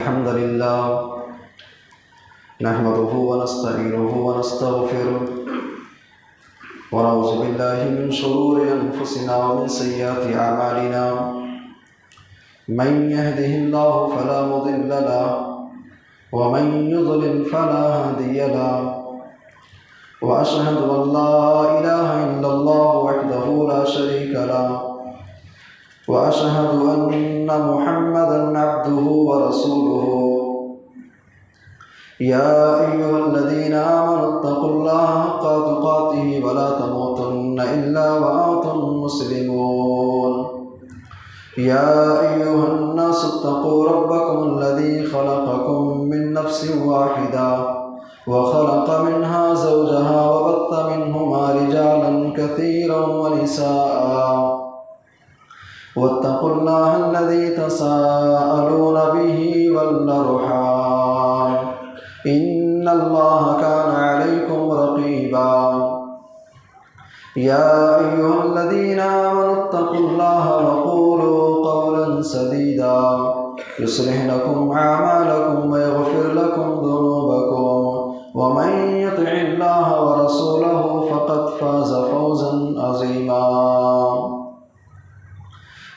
الحمد لله نحمده ونستعينه ونستغفره ونعوذ بالله من شرور أنفسنا ومن سيئات أعمالنا من يهده الله فلا مضل له ومن يضلل فلا هادي له وأشهد أن لا إله إلا الله وحده لا شريك له وأشهد أن محمدًا عبده ورسوله يا أيها الذين آمنوا اتقوا الله حق تقاته ولا تموتن إلا وأنتم مسلمون يا أيها الناس اتقوا ربكم الذي خلقكم من نفس واحدة وخلق منها زوجها وبث منهما رجالا كثيرا ونساء واتقوا الله الذي تساءلون به والأرحام إن الله كان عليكم رقيبا يا أيها الذين آمنوا اتقوا الله وقولوا قولا سديدا يصلح لكم أعمالكم ويغفر لكم ذنوبكم ومن يطع الله ورسوله فقد فاز فوزا عظيما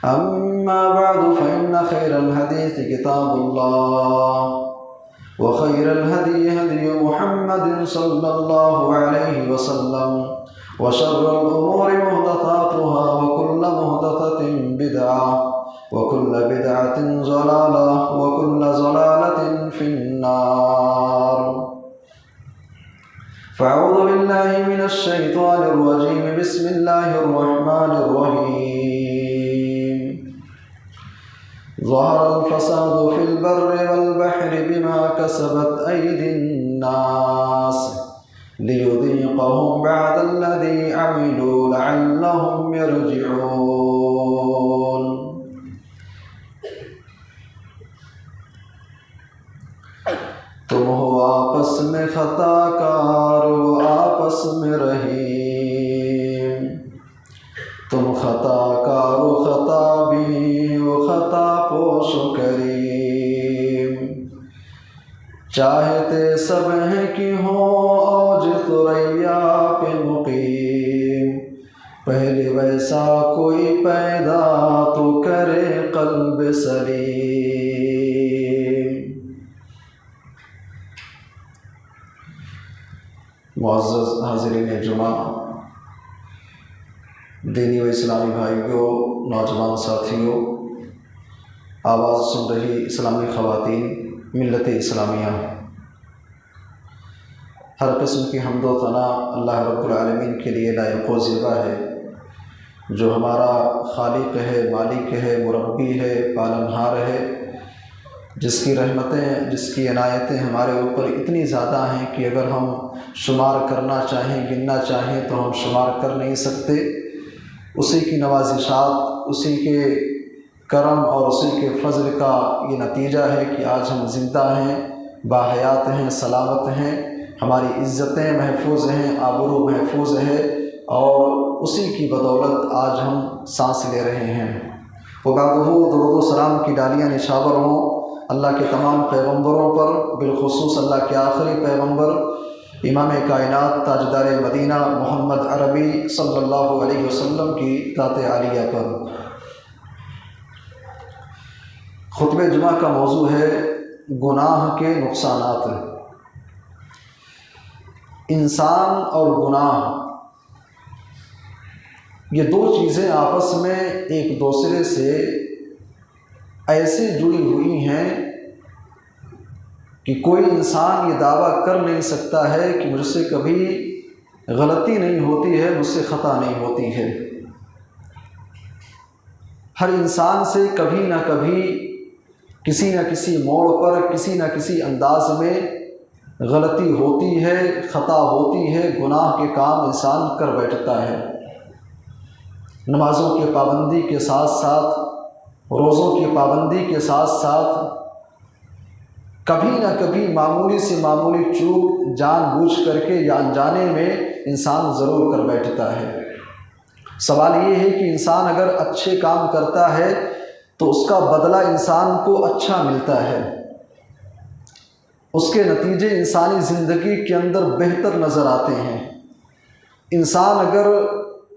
أما بعد فإن خير الحديث كتاب الله وخير الهدي هدي محمد صلى الله عليه وسلم وشر الأمور محدثاتها وكل محدثة بدعة وكل بدعة ضلالة وكل ضلالة في النار فأعوذ بالله من الشيطان الرجيم بسم الله الرحمن الرحيم ظهر الفساد في البر والبحر بما كسبت أيدي الناس ليذيقهم بعد الذي عملوا لعلهم يرجعون تم ہو آپس میں خطا کار و آپس میں رحیم تم خطا کار و خطا بھی و خطا پوش و کریم چاہتے سب ہیں کہ ہوں اوج ثریا پہ مقیم پہلے ویسا کوئی پیدا تو کرے قلب سلیم۔ معزز حاضرین جمعہ، دینی و اسلامی بھائیوں، نوجوان ساتھیوں، آواز سن رہی اسلامی خواتین، ملت اسلامیہ، ہر قسم کی حمد و ثنا اللہ رب العالمین کے لیے لائق و زیبا ہے، جو ہمارا خالق ہے، مالک ہے، مربی ہے، پالنہار ہے، جس کی رحمتیں، جس کی عنایتیں ہمارے اوپر اتنی زیادہ ہیں کہ اگر ہم شمار کرنا چاہیں، گننا چاہیں تو ہم شمار کر نہیں سکتے۔ اسی کی نوازشات، اسی کے کرم اور اسی کے فضل کا یہ نتیجہ ہے کہ آج ہم زندہ ہیں، باحیات ہیں، سلامت ہیں، ہماری عزتیں محفوظ ہیں، آبرو محفوظ ہے، اور اسی کی بدولت آج ہم سانس لے رہے ہیں۔ وبعدہ درود و سلام کی ڈالیاں نشاور ہوں اللہ کے تمام پیغمبروں پر، بالخصوص اللہ کے آخری پیغمبر امام کائنات تاجدار مدینہ محمد عربی صلی اللہ علیہ وسلم کی ذات عالیہ پر۔ خطبہ جمعہ کا موضوع ہے گناہ کے نقصانات۔ انسان اور گناہ، یہ دو چیزیں آپس میں ایک دوسرے سے ایسے جڑی ہوئی ہیں کہ کوئی انسان یہ دعویٰ کر نہیں سکتا ہے کہ مجھ سے کبھی غلطی نہیں ہوتی ہے، مجھ سے خطا نہیں ہوتی ہے۔ ہر انسان سے کبھی نہ کبھی، کسی نہ کسی موڑ پر، کسی نہ کسی انداز میں غلطی ہوتی ہے، خطا ہوتی ہے، گناہ کے کام انسان کر بیٹھتا ہے۔ نمازوں کی پابندی کے ساتھ ساتھ، روزوں کی پابندی کے ساتھ ساتھ، کبھی نہ کبھی معمولی سے معمولی چوک جان بوجھ کر کے یا انجانے میں انسان ضرور کر بیٹھتا ہے۔ سوال یہ ہے کہ انسان اگر اچھے کام کرتا ہے تو اس کا بدلہ انسان کو اچھا ملتا ہے، اس کے نتیجے انسانی زندگی کے اندر بہتر نظر آتے ہیں۔ انسان اگر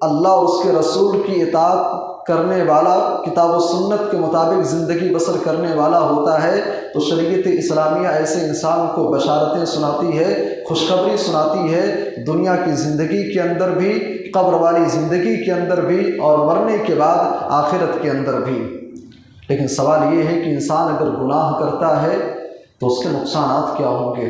اللہ اور اس کے رسول کی اطاعت کرنے والا، کتاب و سنت کے مطابق زندگی بسر کرنے والا ہوتا ہے تو شریعت اسلامیہ ایسے انسان کو بشارتیں سناتی ہے، خوشخبری سناتی ہے، دنیا کی زندگی کے اندر بھی، قبر والی زندگی کے اندر بھی، اور مرنے کے بعد آخرت کے اندر بھی۔ لیکن سوال یہ ہے کہ انسان اگر گناہ کرتا ہے تو اس کے نقصانات کیا ہوں گے؟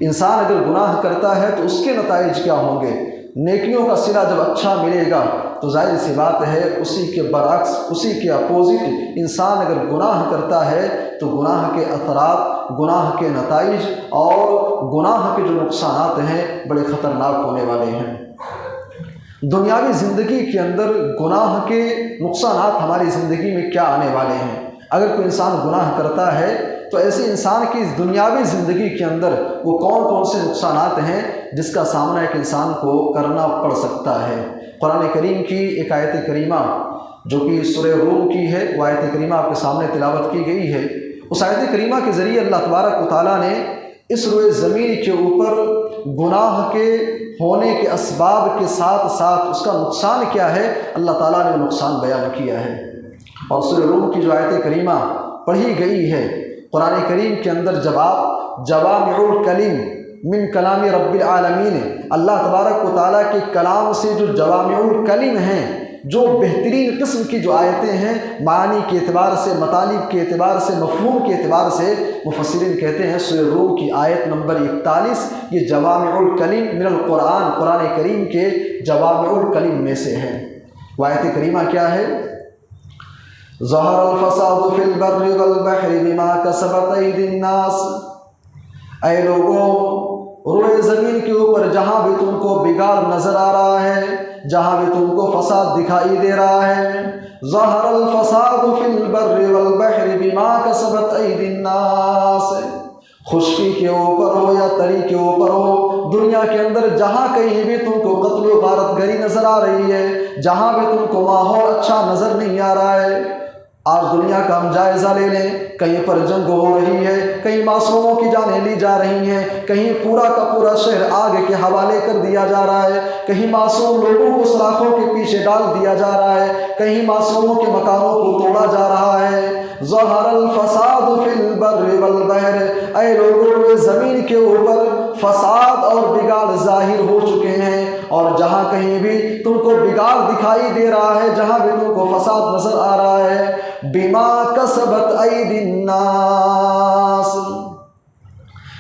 انسان اگر گناہ کرتا ہے تو اس کے نتائج کیا ہوں گے؟ نیکیوں کا صلہ جب اچھا ملے گا تو ظاہر سی بات ہے اسی کے برعکس، اسی کے اپوزٹ، انسان اگر گناہ کرتا ہے تو گناہ کے اثرات، گناہ کے نتائج اور گناہ کے جو نقصانات ہیں بڑے خطرناک ہونے والے ہیں۔ دنیاوی زندگی کے اندر گناہ کے نقصانات ہماری زندگی میں کیا آنے والے ہیں؟ اگر کوئی انسان گناہ کرتا ہے تو ایسے انسان کی دنیاوی زندگی کے اندر وہ کون کون سے نقصانات ہیں جس کا سامنا ایک انسان کو کرنا پڑ سکتا ہے؟ قرآن کریم کی ایک آیت کریمہ جو کہ سورہ روم کی ہے، وہ آیت کریمہ آپ کے سامنے تلاوت کی گئی ہے۔ اس آیت کریمہ کے ذریعے اللہ تبارک و تعالیٰ نے اس روئے زمین کے اوپر گناہ کے ہونے کے اسباب کے ساتھ ساتھ اس کا نقصان کیا ہے، اللہ تعالیٰ نے وہ نقصان بیان کیا ہے۔ اور سورہ روم کی جو آیت کریمہ پڑھی گئی ہے، قرآن کریم کے اندر جب آپ جوامع الکلم من کلام رب العالمین، اللہ تبارک و تعالیٰ کے کلام سے جو جوامع الکلم ہیں، جو بہترین قسم کی جو آیتیں ہیں، معانی کے اعتبار سے، مطالب کے اعتبار سے، مفہوم کے اعتبار سے، مفسرین کہتے ہیں سورہ روم کی آیت نمبر 41 یہ جوامع الکلم من القرآن، قرآن کریم کے جوامع الکلم میں سے ہے۔ وہ آیت کریمہ کیا ہے؟ ظہر الفساد فی البر والبحر بما کسبت ایدی الناس، اے لوگوں روئے زمین کے اوپر جہاں بھی تم کو بگاڑ نظر آ رہا ہے، جہاں بھی تم کو فساد دکھائی دے رہا ہے، ظہر الفساد فی البر والبحر بما کسبت ایدی الناس، خشکی کے اوپر ہو یا تری کے اوپر ہو، دنیا کے اندر جہاں کہیں بھی تم کو قتل و غارت گری نظر آ رہی ہے، جہاں بھی تم کو ماحول اچھا نظر نہیں آ رہا ہے۔ آج دنیا کا ہم جائزہ لے لیں، کہیں پر جنگ ہو رہی ہے، کہیں معصوموں کی جانیں لی جا رہی ہیں، کہیں پورا کا پورا شہر آگ کے حوالے کر دیا جا رہا ہے، کہیں معصوم لوگوں کو سلاخوں کے پیچھے ڈال دیا جا رہا ہے، کہیں معصوموں کے مکانوں کو توڑا جا رہا ہے۔ ظہر الفساد فی البر والبحر، اے لوگوں زمین کے اوپر فساد اور بگاڑ ظاہر ہو چکے ہیں، اور جہاں کہیں بھی تم کو بگاڑ دکھائی دے رہا ہے، جہاں بھی تم کو فساد نظر آ رہا ہے، بما کسبت ایدی الناس،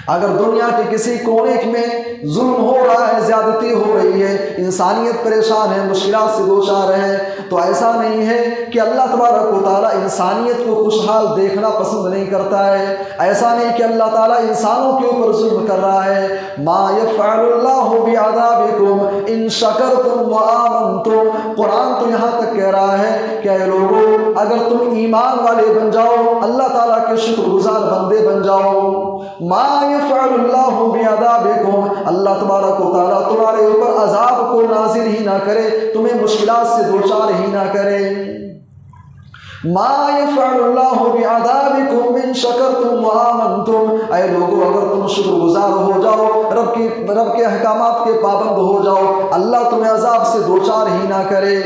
اگر دنیا کے کسی کونے میں ظلم ہو رہا ہے، زیادتی ہو رہی ہے، انسانیت پریشان ہے، مشکلات سے دوچار ہے، تو ایسا نہیں ہے کہ اللہ تبارک و تعالیٰ انسانیت کو خوشحال دیکھنا پسند نہیں کرتا ہے، ایسا نہیں کہ اللہ تعالیٰ انسانوں کے اوپر ظلم کر رہا ہے۔ ما یفعل اللہ بعذابکم ان شکرتم وآمنتم، قرآن تو یہاں تک کہہ رہا ہے کہ اے لوگوں اگر تم ایمان والے بن جاؤ، اللہ تعالیٰ کے شکر گزار بندے بن جاؤ، ما یفعل اللہ بعذابکم، اللہ تبارک و تعالیٰ تمہارے اوپر عذاب کو نازل ہی نہ کرے، تمہیں مشکلات سے دوچار ہی نہ کرے۔ ما یفعل اللہ بعذابکم ان شکرتم وآمنتم، اے لوگوں اگر تم شکر گزار ہو جاؤ، رب کے احکامات کے پابند ہو جاؤ، اللہ تمہیں عذاب سے دوچار ہی نہ کرے۔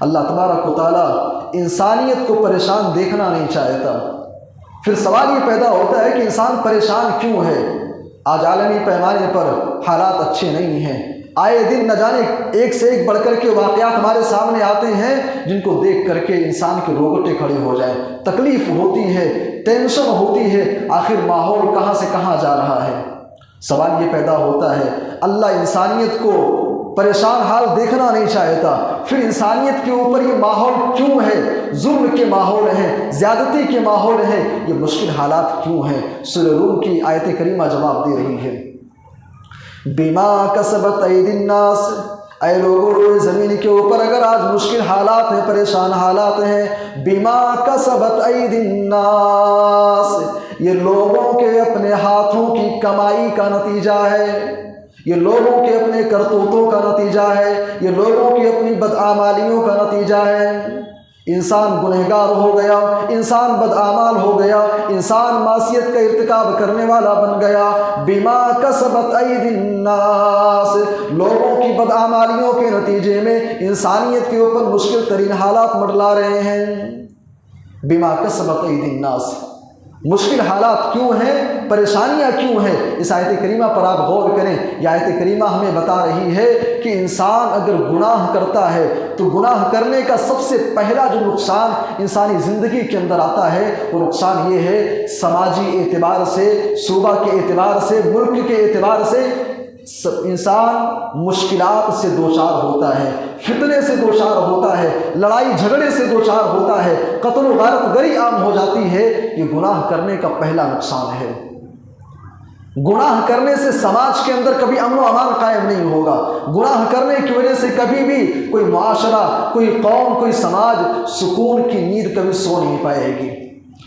اللہ تبارک و تعالیٰ انسانیت کو پریشان دیکھنا نہیں چاہتا۔ پھر سوال یہ پیدا ہوتا ہے کہ انسان پریشان کیوں ہے؟ آج عالمی پیمانے پر حالات اچھے نہیں ہیں، آئے دن نہ جانے ایک سے ایک بڑھ کر کے واقعات ہمارے سامنے آتے ہیں جن کو دیکھ کر کے انسان کے روگٹے کھڑے ہو جائیں، تکلیف ہوتی ہے، ٹینشن ہوتی ہے، آخر ماحول کہاں سے کہاں جا رہا ہے۔ سوال یہ پیدا ہوتا ہے اللہ انسانیت کو پریشان حال دیکھنا نہیں چاہتا، پھر انسانیت کے اوپر یہ ماحول کیوں ہے؟ ظلم کے ماحول ہیں، زیادتی کے ماحول ہیں، یہ مشکل حالات کیوں ہیں؟ سورہ روم کی آیت کریمہ جواب دے رہی ہے، بما کسبت ایدی الناس، اے لوگوں روئے زمین کے اوپر اگر آج مشکل حالات ہیں، پریشان حالات ہیں، بما کسبت ایدی الناس، یہ لوگوں کے اپنے ہاتھوں کی کمائی کا نتیجہ ہے، یہ لوگوں کے اپنے کرتوتوں کا نتیجہ ہے، یہ لوگوں کی اپنی بدعمالیوں کا نتیجہ ہے۔ انسان گنہگار ہو گیا، انسان بدعمال ہو گیا، انسان معصیت کا ارتکاب کرنے والا بن گیا۔ بما کسبت ایدی الناس، لوگوں کی بدعمالیوں کے نتیجے میں انسانیت کے اوپر مشکل ترین حالات منڈلا رہے ہیں۔ بما کسبت ایدی الناس، مشکل حالات کیوں ہیں، پریشانیاں کیوں ہیں؟ اس آیت کریمہ پر آپ غور کریں۔ یہ آیت کریمہ ہمیں بتا رہی ہے کہ انسان اگر گناہ کرتا ہے تو گناہ کرنے کا سب سے پہلا جو نقصان انسانی زندگی کے اندر آتا ہے وہ نقصان یہ ہے، سماجی اعتبار سے، صوبہ کے اعتبار سے، ملک کے اعتبار سے انسان مشکلات سے دوچار ہوتا ہے، فتنے سے دوچار ہوتا ہے، لڑائی جھگڑے سے دوچار ہوتا ہے، قتل و غارت گری عام ہو جاتی ہے۔ یہ گناہ کرنے کا پہلا نقصان ہے۔ گناہ کرنے سے سماج کے اندر کبھی امن و امان قائم نہیں ہوگا۔ گناہ کرنے کی وجہ سے کبھی بھی کوئی معاشرہ، کوئی قوم، کوئی سماج سکون کی نیند کبھی سو نہیں پائے گی۔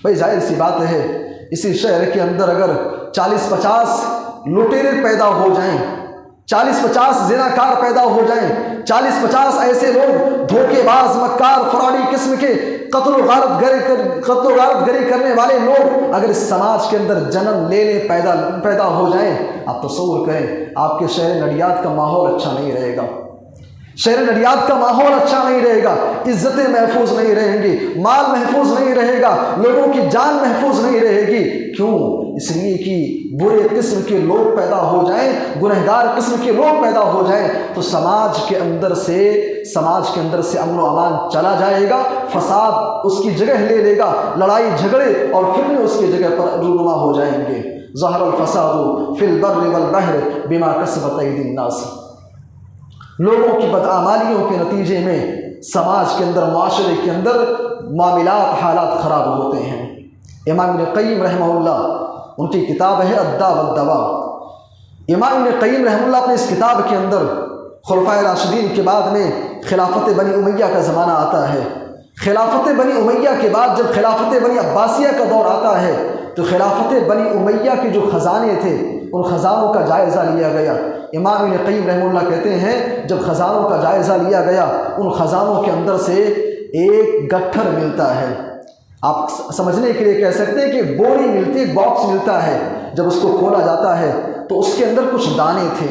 بھائی ظاہر سی بات ہے، اسی شہر کے اندر اگر 40-50 لٹیرے پیدا ہو جائیں، 40-50 زناکار پیدا ہو جائیں، 40-50 ایسے لوگ دھوکے باز، مکار، فراڈی قسم کے قتل و غارت گری کرنے والے لوگ اگر اس سماج کے اندر جنم لے لے پیدا ہو جائیں، آپ تصور کریں آپ کے شہر نڈیاد کا ماحول اچھا نہیں رہے گا۔ شہر نڈیاد کا ماحول اچھا نہیں رہے گا، عزتیں محفوظ نہیں رہیں گی، مال محفوظ نہیں رہے گا، لوگوں کی جان محفوظ نہیں رہے گی۔ کیوں؟ اس لیے کہ برے قسم کے لوگ پیدا ہو جائیں، گنہگار قسم کے لوگ پیدا ہو جائیں تو سماج کے اندر سے امن و امان چلا جائے گا، فساد اس کی جگہ لے لے گا، لڑائی جھگڑے اور فتنے اس کی جگہ پر رونما ہو جائیں گے۔ ظہر الفساد فی البر والبحر بما کسبت ایدی الناس، لوگوں کی بدعمالیوں کے نتیجے میں سماج کے اندر، معاشرے کے اندر معاملات، حالات خراب ہوتے ہیں۔ امام ابن قیم رحمہ اللہ، ان کی کتاب ہے الداء والدواء، امام ابن قیم رحمہ اللہ اپنے اس کتاب کے اندر خلفائے راشدین کے بعد میں خلافت بنی امیہ کا زمانہ آتا ہے۔ خلافت بنی امیہ کے بعد جب خلافت بنی عباسیہ کا دور آتا ہے تو خلافت بنی امیہ کے جو خزانے تھے ان خزانوں کا جائزہ لیا گیا۔ امام ابن قیم رحمہ اللہ کہتے ہیں جب خزانوں کا جائزہ لیا گیا ان خزانوں کے اندر سے ایک گٹھر ملتا ہے، آپ سمجھنے کے لیے کہہ سکتے ہیں کہ ایک بوری ملتی ہے، ایک باکس ملتا ہے۔ جب اس کو کھولا جاتا ہے تو اس کے اندر کچھ دانے تھے،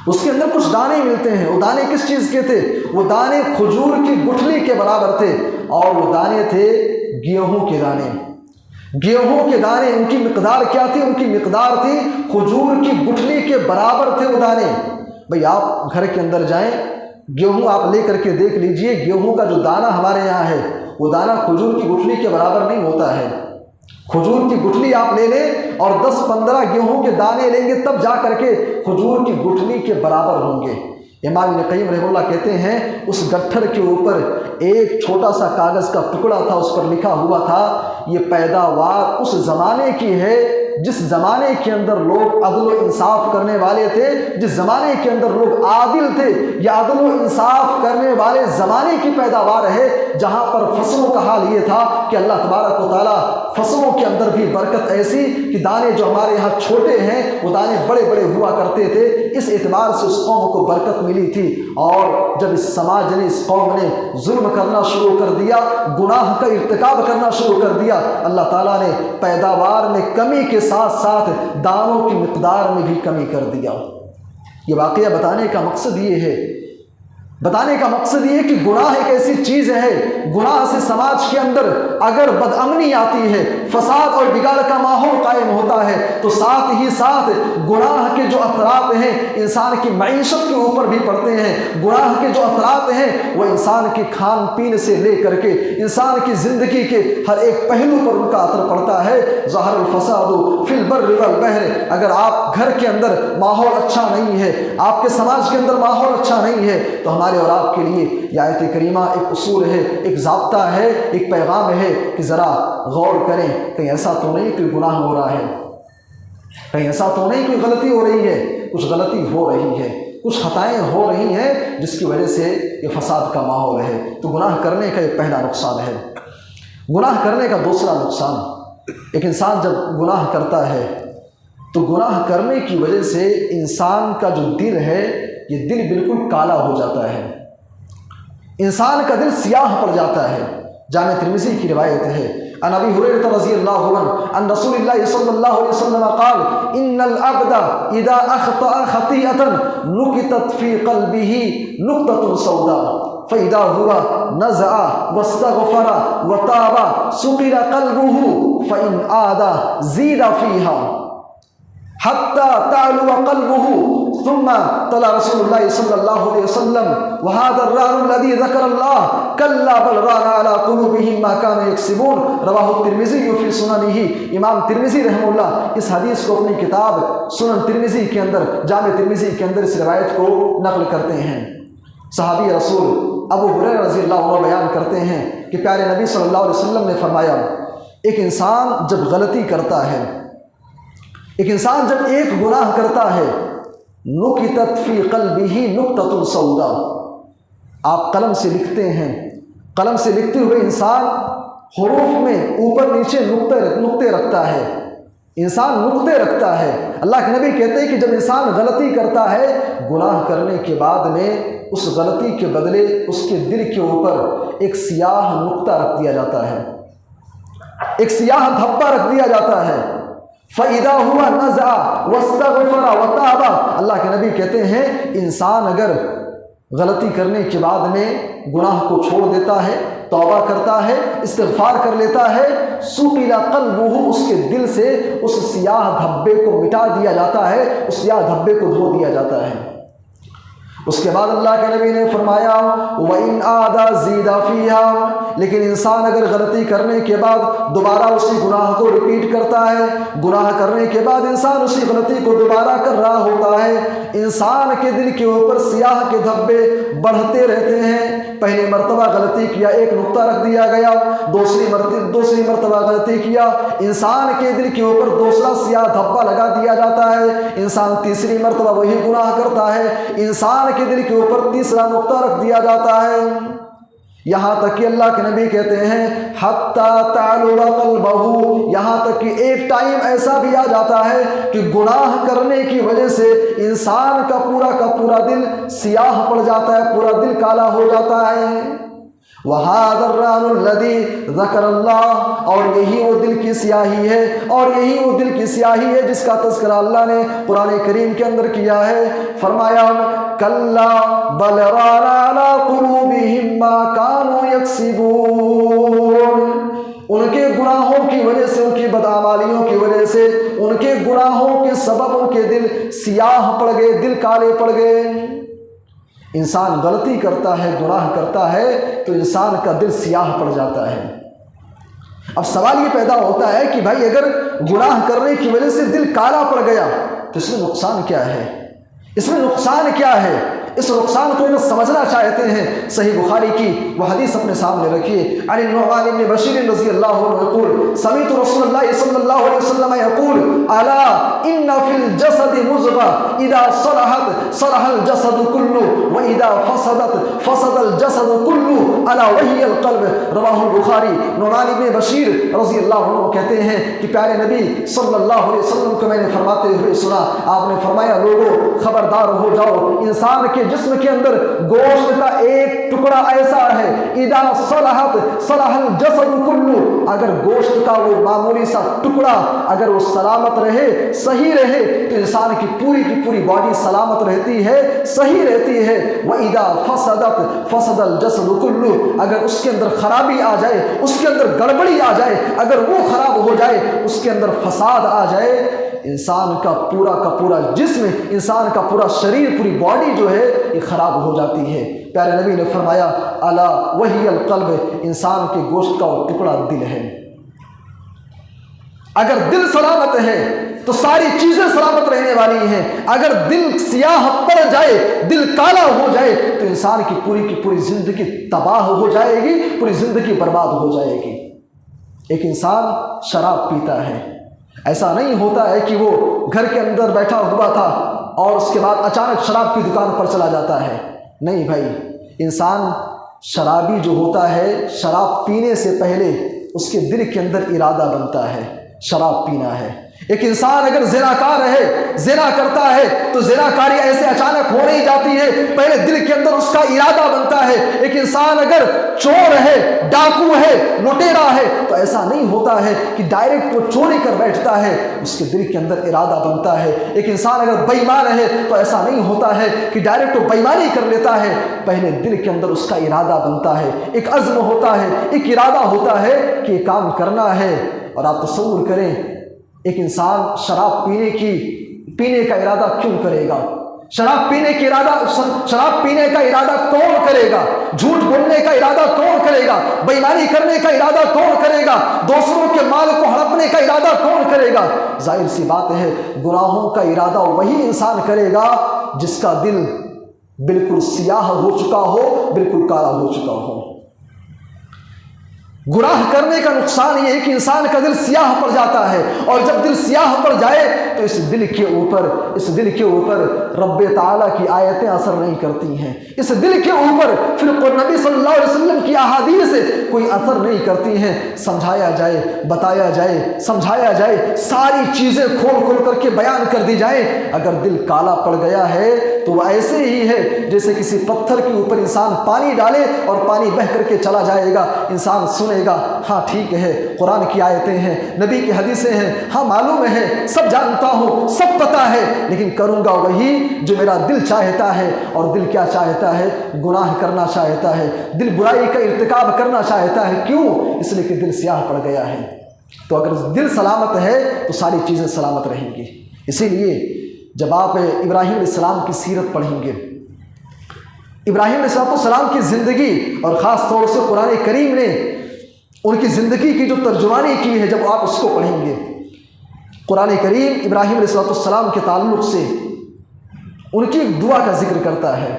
اس کے اندر کچھ دانے ملتے ہیں۔ وہ دانے کس چیز کے تھے؟ وہ دانے کھجور کی گٹھلی کے برابر تھے، اور وہ دانے تھے گیہوں کے دانے۔ گیہوں کے دانے، ان کی مقدار کیا تھی؟ ان کی مقدار تھی کھجور کی گٹھلی کے برابر تھے وہ دانے۔ بھئی آپ گھر کے اندر جائیں، گیہوں آپ لے کر کے دیکھ لیجئے، گیہوں کا جو دانہ ہمارے یہاں ہے وہ دانہ کھجور کی گٹھلی کے برابر نہیں ہوتا ہے۔ کھجور کی گٹھلی آپ لے لیں اور 10-15 گیہوں کے دانے لیں گے تب جا کر کے کھجور کی گٹھلی کے برابر ہوں گے۔ امام ابن قیم رحمہ اللہ کہتے ہیں اس گٹھر کے اوپر ایک چھوٹا سا کاغذ کا ٹکڑا تھا، اس پر لکھا ہوا تھا یہ پیداوار اس زمانے کی ہے جس زمانے کے اندر لوگ عدل و انصاف کرنے والے تھے، جس زمانے کے اندر لوگ عادل تھے۔ یہ عدل و انصاف کرنے والے زمانے کی پیداوار ہے، جہاں پر فصلوں کا حال یہ تھا کہ اللہ تبارک و تعالیٰ فصلوں کے اندر بھی برکت ایسی کہ دانے جو ہمارے یہاں چھوٹے ہیں وہ دانے بڑے بڑے ہوا کرتے تھے۔ اس اعتبار سے اس قوم کو برکت ملی تھی، اور جب اس سماج نے، اس قوم نے ظلم کرنا شروع کر دیا، گناہ کا ارتکاب کرنا شروع کر دیا، اللہ تعالیٰ نے پیداوار میں کمی کے ساتھ ساتھ دانوں کی مقدار میں بھی کمی کر دیا۔ یہ واقعہ بتانے کا مقصد یہ ہے کہ گناہ ایک ایسی چیز ہے، گناہ سے سماج کے اندر اگر بدامنی آتی ہے، فساد اور بگاڑ کا ماحول قائم ہوتا ہے تو ساتھ ہی ساتھ گناہ کے جو اثرات ہیں انسان کی معیشت کے اوپر بھی پڑتے ہیں۔ گناہ کے جو اثرات ہیں وہ انسان کے کھان پین سے لے کر کے انسان کی زندگی کے ہر ایک پہلو پر ان کا اثر پڑتا ہے۔ ظہر الفساد فی البر والبحر، اگر آپ گھر کے اندر ماحول اچھا نہیں ہے، آپ کے سماج کے اندر ماحول اچھا نہیں ہے تو ہمارے اور آپ کے لیے یہ آیت کریمہ ایک اصول ہے، ایک ضابطہ ہے، ایک پیغام ہے کہ ذرا غور کریں، کہیں ایسا تو نہیں کہ گناہ ہو رہا ہے، کہیں ایسا تو نہیں کوئی غلطی ہو رہی ہے۔ کچھ غلطی ہو رہی ہے، کچھ خطائیں ہو رہی ہیں جس کی وجہ سے یہ فساد کا ماحول ہے۔ تو گناہ کرنے کا یہ پہلا نقصان ہے۔ گناہ کرنے کا دوسرا نقصان، ایک انسان جب گناہ کرتا ہے تو گناہ کرنے کی وجہ سے انسان کا جو دل ہے یہ دل بالکل کالا ہو جاتا ہے۔ انسان کا دل سیاہ پڑ جاتا ہے۔ جامع ترمذی کی روایت ہے، عن ابی ہریرہ رضی اللہ عنہ عن رسول اللہ صلی اللہ علیہ وسلم قال ان العبد اذا اخطأ خطیئۃ نکتت فی قلبہ نقطۃ سوداء فاذا هو نزع واستغفر وتاب سقل قلبه فان عاد زید فیها حتى تعلو قلبه ثم تلا رسول الله صلى الله عليه وسلم وهذا الران الذي ذكر الله كلا بل ران على قلوبهم ما كانوا يكسبون رواه الترمذي في سننه۔ امام ترمذی رحمہ اللہ اس حدیث کو اپنی کتاب سنن ترمذی کے اندر، جامع ترمذی کے اندر اس روایت کو نقل کرتے ہیں۔ صحابی رسول ابو ہریرہ رضی اللہ عنہ بیان کرتے ہیں کہ پیارے نبی صلی اللہ علیہ وسلم نے فرمایا، ایک انسان جب غلطی کرتا ہے، ایک انسان جب ایک گناہ کرتا ہے، نکتت فی قلبہ نقطۃ سوداء، آپ قلم سے لکھتے ہیں، قلم سے لکھتے ہوئے انسان حروف میں اوپر نیچے نقطے رکھتا ہے، انسان نقطے رکھتا ہے۔ اللہ کے نبی کہتے ہیں کہ جب انسان غلطی کرتا ہے، گناہ کرنے کے بعد میں اس غلطی کے بدلے اس کے دل کے اوپر ایک سیاہ نقطہ رکھ دیا جاتا ہے، ایک سیاہ دھبا رکھ دیا جاتا ہے۔ فَإِذَا هُوَ نَزَعَ وَاسْتَغْفَرَ وَتَابَ، اللہ کے نبی کہتے ہیں انسان اگر غلطی کرنے کے بعد میں گناہ کو چھوڑ دیتا ہے، توبہ کرتا ہے، استغفار کر لیتا ہے، سُقِلَ قَلْبُهُ، اس کے دل سے اس سیاہ دھبے کو مٹا دیا جاتا ہے، اس سیاہ دھبے کو دھو دیا جاتا ہے۔ اس کے بعد اللہ کے نبی نے فرمایا وَإِنْ عَادَ زِيدَ فِيهَا، لیکن انسان اگر غلطی کرنے کے بعد دوبارہ اسی گناہ کو ریپیٹ کرتا ہے، گناہ کرنے کے بعد انسان اسی غلطی کو دوبارہ کر رہا ہوتا ہے، انسان کے دل کے اوپر سیاہ کے دھبے بڑھتے رہتے ہیں۔ پہلی مرتبہ غلطی کیا، ایک نقطہ رکھ دیا گیا، دوسری مرتبہ غلطی کیا، انسان کے دل کے اوپر دوسرا سیاہ دھبا لگا دیا جاتا ہے، انسان تیسری مرتبہ وہی گناہ کرتا ہے، انسان کے دل کے اوپر تیسرا نقطہ رکھ دیا جاتا ہے، یہاں تک کہ اللہ کے نبی کہتے ہیں حَتَّى تَعْلُوَ قَلْبَهُ، یہاں تک کہ ایک ٹائم ایسا بھی آ جاتا ہے کہ گناہ کرنے کی وجہ سے انسان کا پورا دل سیاہ پڑ جاتا ہے، پورا دل کالا ہو جاتا ہے۔ وَهَذَا الرَّانُ الَّذِي ذَكَرَ اللَّهُ، اور یہی وہ دل کی سیاہی ہے، اور یہی وہ دل کی سیاہی ہے جس کا تذکرہ اللہ نے قرآن کریم کے اندر کیا ہے۔ فرمایا كَلَّا بَلْ رَانَ عَلَىٰ قُلُوبِهِمْ مَا كَانُوا يَكْسِبُونَ، ان کے گناہوں کی وجہ سے، ان کی بدعمالیوں کی وجہ سے، ان کے گناہوں کے سبب ان کے دل سیاہ پڑ گئے، دل کالے پڑ گئے۔ انسان غلطی کرتا ہے، گناہ کرتا ہے تو انسان کا دل سیاہ پڑ جاتا ہے۔ اب سوال یہ پیدا ہوتا ہے کہ بھائی اگر گناہ کرنے کی وجہ سے دل کالا پڑ گیا تو اس میں نقصان کیا ہے؟ اس میں نقصان کیا ہے؟ اس نقصان کو ہم سمجھنا چاہتے ہیں۔ صحیح بخاری کی وہ حدیث اپنے سامنے رکھیے، عن النعمان بن بشیر رضی اللہ عنہ یقول سمعت رسول اللہ صلی اللہ علیہ وسلم یقول الا ان فی الجسد مضغہ اذا صلحت صلح الجسد كله واذا فسدت فسد الجسد كله الا وهي القلب، رواہ البخاری۔ نعمان بن بشیر رضی اللہ عنہ کہتے ہیں کہ پیارے نبی صلی اللہ علیہ وسلم کو میں نے فرماتے ہوئے سنا، آپ نے فرمایا لوگوں خبردار ہو جاؤ، انسان کے جسم کے اندر گوشت کا ایک ٹکڑا ایسا ہے، اذا صلحت صلح الجسد كله، اگر گوشت کا وہ معمولی سا ٹکڑا اگر وہ سلامت رہے، صحیح رہے تو انسان کی پوری باڈی سلامت رہتی ہے، صحیح رہتی ہے۔ واذا فسدت فسد الجسد كله، اگر اس کے اندر خرابی آ جائے، اس کے اندر گڑبڑی آ جائے، اگر وہ خراب ہو جائے، اس کے اندر فساد آ جائے، انسان کا پورا جسم، انسان کا پورا شریر، پوری باڈی جو ہے یہ خراب ہو جاتی ہے۔ پیارے نبی نے فرمایا الا وہی القلب، انسان کے گوشت کا وہ ٹکڑا دل ہے۔ اگر دل سلامت ہے تو ساری چیزیں سلامت رہنے والی ہیں، اگر دل سیاہ پڑ جائے، دل کالا ہو جائے تو انسان کی پوری زندگی تباہ ہو جائے گی، پوری زندگی برباد ہو جائے گی۔ ایک انسان شراب پیتا ہے، ایسا نہیں ہوتا ہے کہ وہ گھر کے اندر بیٹھا ہوا تھا اور اس کے بعد اچانک شراب کی دکان پر چلا جاتا ہے، نہیں بھائی، انسان شرابی جو ہوتا ہے، شراب پینے سے پہلے اس کے دل کے اندر ارادہ بنتا ہے شراب پینا ہے، ایک انسان اگر زناکار ہے، زنا کرتا ہے، تو زناکاری ایسے اچانک ہو نہیں جاتی ہے، پہلے دل کے اندر اس کا ارادہ بنتا ہے۔ ایک انسان اگر چور ہے، ڈاکو ہے، لٹیرا ہے، تو ایسا نہیں ہوتا ہے کہ ڈائریکٹ وہ چوری کر بیٹھتا ہے، اس کے دل کے اندر ارادہ بنتا ہے۔ ایک انسان اگر بے ایمان ہے تو ایسا نہیں ہوتا ہے کہ ڈائریکٹ وہ بے ایمانی کر لیتا ہے، پہلے دل کے اندر اس کا ارادہ بنتا ہے، ایک عزم ہوتا ہے، ایک ارادہ ہوتا ہے کہ یہ کام کرنا ہے۔ اور آپ تصور کریں، ایک انسان شراب پینے کا ارادہ کیوں کرے گا؟ شراب پینے کا ارادہ کون کرے گا؟ جھوٹ بولنے کا ارادہ کون کرے گا؟ بے ایمانی کرنے کا ارادہ کون کرے گا؟ دوسروں کے مال کو ہڑپنے کا ارادہ کون کرے گا؟ ظاہر سی بات ہے، گناہوں کا ارادہ وہی انسان کرے گا جس کا دل بالکل سیاہ ہو چکا ہو، بالکل کالا ہو چکا ہو۔ گناہ کرنے کا نقصان یہ ہے کہ انسان کا دل سیاہ پڑ جاتا ہے، اور جب دل سیاہ پڑ جائے تو اس دل کے اوپر رب تعالیٰ کی آیتیں اثر نہیں کرتی ہیں، اس دل کے اوپر پھر نبی صلی اللہ علیہ وسلم کی احادیث کوئی اثر نہیں کرتی ہیں۔ سمجھایا جائے، بتایا جائے، سمجھایا جائے، ساری چیزیں کھول کر کے بیان کر دی جائیں، اگر دل کالا پڑ گیا ہے تو وہ ایسے ہی ہے جیسے کسی پتھر کے اوپر انسان پانی ڈالے اور پانی بہہ کر کے چلا جائے گا۔ انسان سنے گا، ہاں ٹھیک ہے، قرآن کی آیتیں ہیں، نبی کی حدیثیں ہیں، ہاں معلوم ہے، سب جانتا ہوں، سب پتہ ہے، لیکن کروں گا وہی جو میرا دل چاہتا ہے۔ اور دل کیا چاہتا ہے؟ گناہ کرنا چاہتا ہے، دل برائی کا ارتکاب کرنا چاہتا ہے۔ کیوں؟ اس لیے کہ دل سیاہ پڑ گیا ہے۔ تو اگر دل سلامت ہے تو ساری چیزیں سلامت رہیں گی۔ اسی لیے جب آپ ابراہیم علیہ السلام کی سیرت پڑھیں گے، ابراہیم علیہ السلام کی زندگی، اور خاص طور سے قرآن کریم نے ان کی زندگی کی جو ترجمانی کی ہے، جب آپ اس کو پڑھیں گے، قرآن کریم ابراہیم علیہ السلام کے تعلق سے ان کی ایک دعا کا ذکر کرتا ہے۔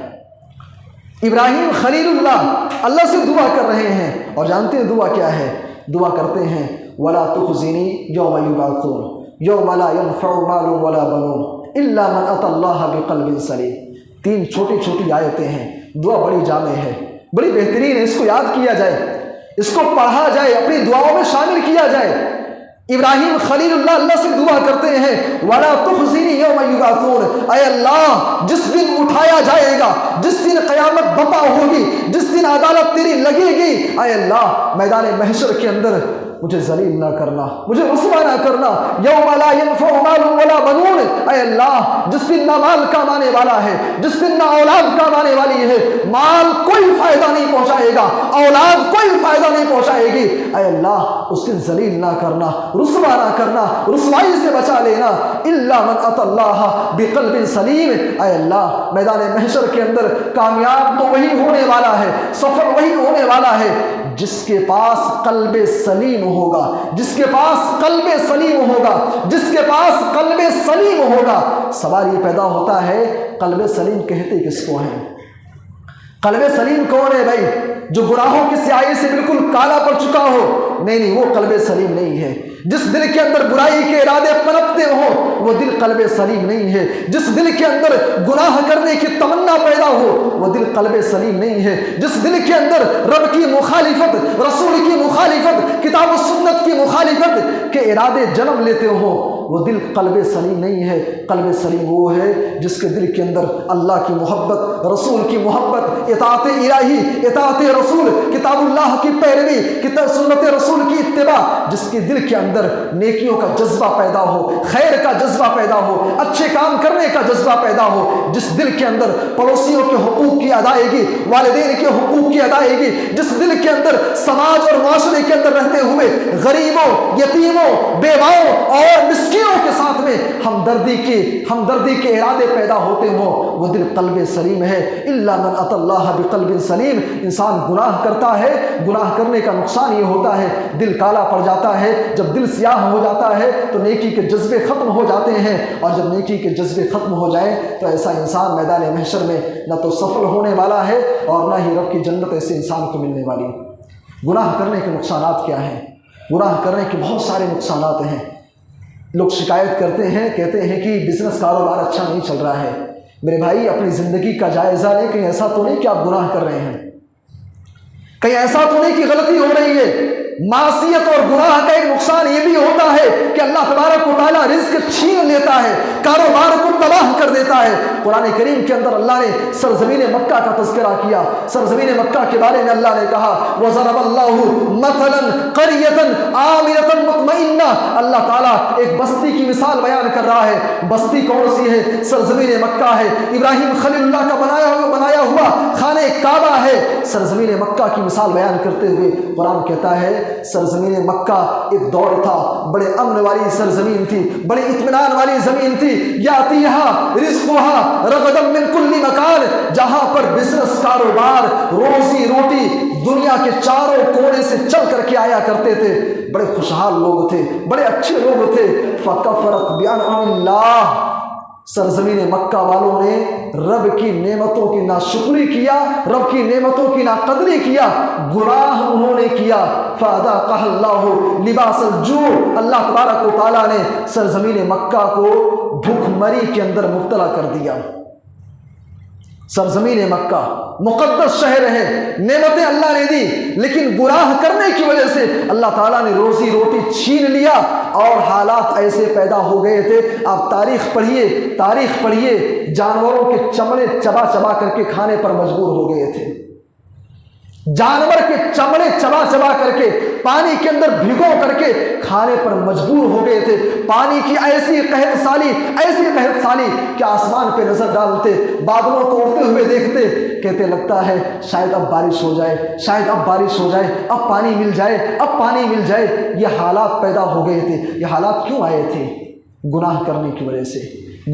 ابراہیم خلیل اللہ سے دعا کر رہے ہیں، اور جانتے ہیں دعا کیا ہے؟ دعا کرتے ہیں وَلَا تُخْزِنِي يَوْمَ يُبْعَثُونَ يَوْمَ لَا يَنْفَعُ مَالٌ وَلَا بَنُونَ إِلَّا مَنْ أَتَى اللَّهَ بِقَلْبٍ سَلِيمٍ۔ 3 چھوٹی آیتیں ہیں، دعا بڑی جامع ہے، بڑی بہترین ہے، اس کو یاد کیا جائے، اس کو پڑھا جائے، اپنی دعاؤں میں شامل کیا جائے۔ ابراہیم خلیل اللہ سے دعا کرتے ہیں وَلَا تُخْزِنِي يَوْمَ يُبْعَثُونَ، اے اللہ جس دن اٹھایا جائے گا، جس دن قیامت برپا ہوگی، جس دن عدالت تیری لگے گی، اے اللہ میدان محشر کے اندر مجھے ذلیل نہ کرنا، مجھے رسوا نہ کرنا۔ یوم لا ينفع مال ولا بنون، اے اللہ جس دن نہ مال کام آنے والا ہے، جس دن نہ اولاد کام آنے والی ہے، مال کوئی فائدہ نہیں پہنچائے گا، اولاد کوئی فائدہ نہیں پہنچائے گی، اے اللہ اس دن ذلیل نہ کرنا، رسوا نہ کرنا، رسوائی سے بچا لینا۔ الا من اتى الله بقلب سلیم، اے اللہ میدان محشر کے اندر کامیاب تو وہی ہونے والا ہے، سفل وہی ہونے والا ہے جس کے پاس قلب سلیم ہوگا، جس کے پاس قلب سلیم ہوگا، جس کے پاس قلب سلیم ہوگا۔ سوال یہ پیدا ہوتا ہے قلب سلیم کہتے کس کو ہیں؟ قلب سلیم کون ہے بھائی؟ جو گناہوں کی سیاہی سے بالکل کالا پڑ چکا ہو؟ نہیں، وہ قلب سلیم نہیں ہے۔ جس دل کے اندر برائی کے ارادے پنپتے ہوں وہ دل قلب سلیم نہیں ہے۔ جس دل کے اندر گناہ کرنے کی تمنا پیدا ہو وہ دل قلب سلیم نہیں ہے۔ جس دل کے اندر رب کی مخالفت، رسول کی مخالفت، کتاب و سنت کی مخالفت کے ارادے جنم لیتے ہوں وہ دل قلب سلیم نہیں ہے۔ قلب سلیم وہ ہے جس کے دل کے اندر اللہ کی محبت، رسول کی محبت، اطاعت الہی، اطاعت رسول، کتاب اللہ کی پیروی، کتاب سنت رسول کی اتباع، جس کے دل کے اندر نیکیوں کا جذبہ پیدا ہو، خیر کا جذبہ پیدا ہو، اچھے کام کرنے کا جذبہ پیدا ہو، جس دل کے اندر پڑوسیوں کے حقوق کی ادائیگی، والدین کے حقوق کی ادائیگی، جس دل کے اندر سماج اور معاشرے کے اندر رہتے ہوئے غریبوں، یتیموں، بیواؤں اور مسکینوں کے ساتھ میں ہمدردی کے ارادے پیدا ہوتے ہوں وہ دل قلب سلیم ہے۔ الا من اتى الله بقلب سلیم۔ انسان گناہ کرتا ہے، گناہ کرنے کا نقصان یہ ہوتا ہے دل کالا پڑ جاتا ہے۔ جب دل سیاہ ہو جاتا ہے تو نیکی کے جذبے ختم ہو جاتے ہیں، اور جب نیکی کے جذبے ختم ہو جائیں تو ایسا انسان میدان محشر میں نہ تو سفل ہونے والا ہے اور نہ ہی رب کی جنت ایسے انسان کو ملنے والی ہے۔ گناہ کرنے کے نقصانات کیا ہیں؟ گناہ کرنے کے بہت سارے نقصانات ہیں۔ لوگ شکایت کرتے ہیں، کہتے ہیں کہ بزنس کاروبار اچھا نہیں چل رہا ہے۔ میرے بھائی اپنی زندگی کا جائزہ لیں، کہیں ایسا تو نہیں کہ آپ گناہ کر رہے ہیں، کہیں ایسا تو نہیں کہ غلطی ہو رہی ہے، معصیت اور گناہ کا ایک نقصان یہ بھی ہوتا ہے کہ اللہ تبارک و تعالیٰ رزق چھین لیتا ہے، کاروبار کو تباہ کر دیتا ہے۔ قرآن کریم کے اندر اللہ نے سرزمین مکہ کا تذکرہ کیا۔ سرزمین مکہ کے بارے میں اللہ نے کہا وَضَرَبَ اللَّهُ مَثَلًا قَرْيَةً آمِنَةً مُطْمَئِنَّةً، اللہ تعالیٰ ایک بستی کی مثال بیان کر رہا ہے۔ بستی کون سی ہے؟ سرزمین مکہ ہے۔ ابراہیم خلیل اللہ کا بنایا ہوا خانہ کعبہ ہے۔ سرزمین مکہ کی مثال بیان کرتے ہوئے قرآن کہتا ہے سرزمین مکہ ایک دور تھا، بڑے امن والی سرزمین تھی، بڑے اطمینان والی زمین تھی۔ یاتیہا رزقہا رغدا من کل مکان، جہاں پر بزنس، کاروبار، روزی روٹی دنیا کے چاروں کونے سے چل کر کے آیا کرتے تھے۔ بڑے خوشحال لوگ تھے، بڑے اچھے لوگ تھے۔ فکفرت بانعم اللہ، سرزمین مکہ والوں نے رب کی نعمتوں کی ناشکری کیا، رب کی نعمتوں کی ناقدری کیا، گناہ انہوں نے کیا۔ فَأَذَاقَهَا اللَّهُ لِبَاسَ الْجُوعِ، اللہ تبارک و تعالیٰ نے سرزمین مکہ کو بھوک مری کے اندر مبتلا کر دیا۔ سرزمین مکہ مقدس شہر ہے، نعمتیں اللہ نے دی، لیکن گناہ کرنے کی وجہ سے اللہ تعالیٰ نے روزی روٹی چھین لیا اور حالات ایسے پیدا ہو گئے تھے۔ آپ تاریخ پڑھیے، جانوروں کے چمڑے چبا چبا کر کے کھانے پر مجبور ہو گئے تھے۔ جانور کے چمڑے چبا چبا کر کے پانی کے اندر بھگو کر کے کھانے پر مجبور ہو گئے تھے۔ پانی کی ایسی قحط سالی کہ آسمان پہ نظر ڈالتے، بادلوں کو اڑتے ہوئے دیکھتے، کہتے لگتا ہے شاید اب بارش ہو جائے، اب پانی مل جائے۔ یہ حالات پیدا ہو گئے تھے۔ یہ حالات کیوں آئے تھے؟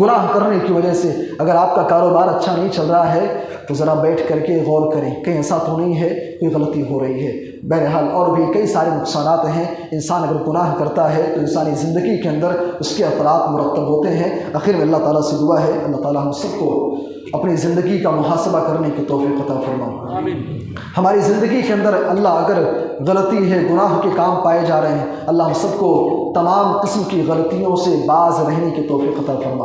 گناہ کرنے کی وجہ سے۔ اگر آپ کا کاروبار اچھا نہیں چل رہا ہے تو ذرا بیٹھ کر کے غور کریں، کہیں ایسا تو نہیں ہے کوئی غلطی ہو رہی ہے۔ بہرحال اور بھی کئی سارے نقصانات ہیں۔ انسان اگر گناہ کرتا ہے تو انسانی زندگی کے اندر اس کے اثرات مرتب ہوتے ہیں۔ آخر میں اللہ تعالیٰ سے دعا ہے اللہ تعالیٰ ہم سب کو اپنی زندگی کا محاسبہ کرنے کی توفیق عطا فرمائے۔ آمین۔ ہماری زندگی کے اندر اللہ اگر غلطی ہے، گناہ کے کام پائے جا رہے ہیں، اللہ ہم سب کو تمام قسم کی غلطیوں سے باز رہنے کی توفیق عطا فرما۔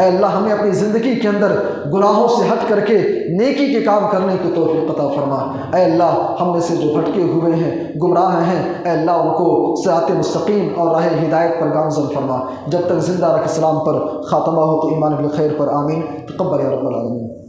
اے اللہ ہمیں اپنی زندگی کے اندر گناہوں سے ہٹ کر کے نیکی کے کام کرنے کی توفیق عطا فرما۔ اے اللہ ہم میں سے جو بھٹکے ہوئے ہیں، گمراہ ہیں، اے اللہ ان کو صراط مستقیم اور راہ ہدایت پر گامزن فرما۔ جب تک زندہ رکھ اسلام پر، خاتمہ ہو تو ایمان بالخیر پر۔ آمین۔ تقبل یا رب العالمین۔